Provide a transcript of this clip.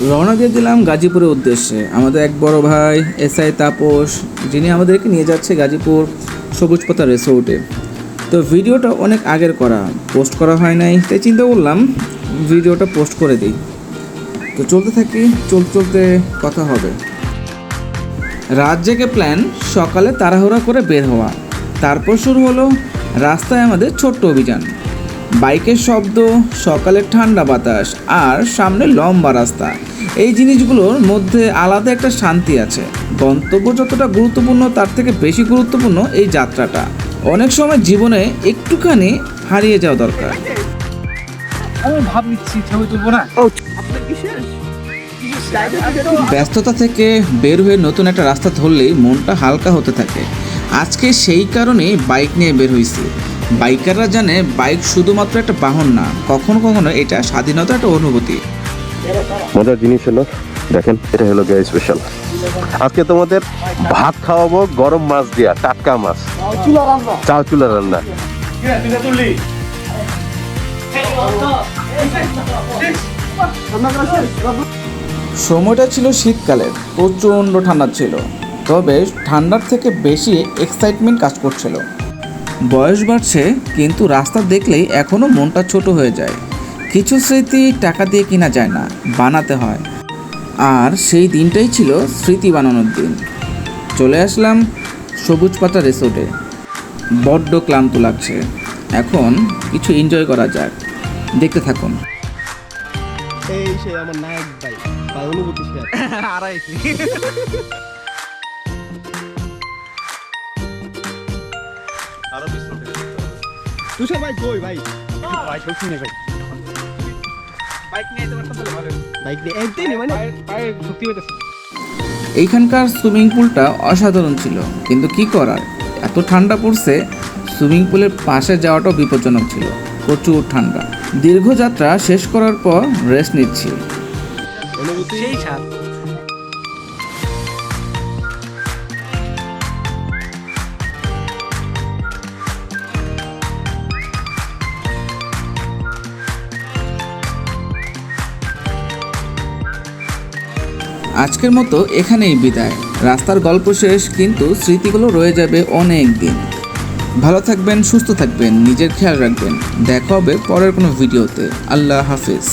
রওনা দিয়ে দিলাম গাজীপুরের উদ্দেশ্যে। আমাদের এক বড় ভাই এসআই তাপস, যিনি আমাদেরকে নিয়ে যাচ্ছে গাজীপুর সবুজপথা রিসোর্টে। তো ভিডিওটা অনেক আগের করা, পোস্ট করা হয় নাই, তাই চিন্তা করলাম ভিডিওটা পোস্ট করে দিই। তো চলতে থাকি, চলতে কথা হবে। রাত জেগে প্ল্যান, সকালে তাড়াহুড়া করে বের হওয়া। তারপর শুরু হলো রাস্তায় আমাদের ছোট্ট অভিযান। বাইকের শব্দ, সকালের ঠান্ডা বাতাস আর সামনে লম্বা রাস্তা, এই জিনিসগুলোর মধ্যে আলাদা একটা শান্তি আছে। গন্তব্য যতটা গুরুত্বপূর্ণ তার থেকে বেশি গুরুত্বপূর্ণ এই যাত্রাটা। অনেক সময় জীবনে একটুখানি হারিয়ে যাওয়া দরকার। আমি ভাব নিচ্ছি ছবি তুলবো না। ব্যস্ততা থেকে বের হয়ে নতুন একটা রাস্তা ধরলেই মনটা হালকা হতে থাকে। আজকে সেই কারণেই বাইক নিয়ে বের হয়েছি। বাইকাররা জানে বাইক শুধুমাত্র একটা বাহন না, কখনো কখনো এটা স্বাধীনতার একটা অনুভূতি। মজার জিনিস হলো, দেখেন এটা হলো গিয়ে স্পেশাল। আজকে তোমাদের ভাত খাওয়াবো গরম মাছ দিয়া, টাটকা মাছ, চাল চুলা রান্না। সময়টা ছিল শীতকালের, প্রচণ্ড ঠান্ডা ছিল, তবে ঠান্ডার থেকে বেশি এক্সাইটমেন্ট কাজ করছিল। বয়স বাড়ছে, কিন্তু রাস্তা দেখলেই এখনও মনটা ছোট হয়ে যায়। কিছু স্মৃতি টাকা দিয়ে কিনা যায় না, বানাতে হয়। আর সেই দিনটাই ছিল স্মৃতি বানানোর দিন। চলে আসলাম সবুজপাতা রিসোর্টে। বড্ড ক্লান্ত লাগছে, এখন কিছু এনজয় করা যাক। দেখতে থাকুন। এই সে আমার নায়ক ভাই বা অনুভূতি শেয়ার আড়াইছি। তুষার ভাই কই ভাই? ভাই ঠকছি না ভাই। বাইক নিয়ে যেতে পারতাম তাহলে ভালো হতো। বাইক নিয়ে একদিন মানে পায়ে শক্তি পেতেছে। এইখানকার সুইমিং পুলটা অসাধারণ ছিল, কিন্তু কি করার, এত ঠান্ডা পড়ছে, সুইমিং পুলের পাশে যাওয়াটাও বিপজ্জনক ছিল। প্রচুর ঠান্ডা। দীর্ঘ যাত্রা শেষ করার পর রেস্ট নিচ্ছি। অনুভূতি সেই ছাদ। আজকের মতো এখানেই বিদায়। রাস্তার গল্প শেষ, কিন্তু স্মৃতিগুলো রয়ে যাবে অনেক দিন। ভালো থাকবেন, সুস্থ থাকবেন, নিজের খেয়াল রাখবেন। দেখা হবে পরের কোনো ভিডিওতে। আল্লাহ হাফিজ।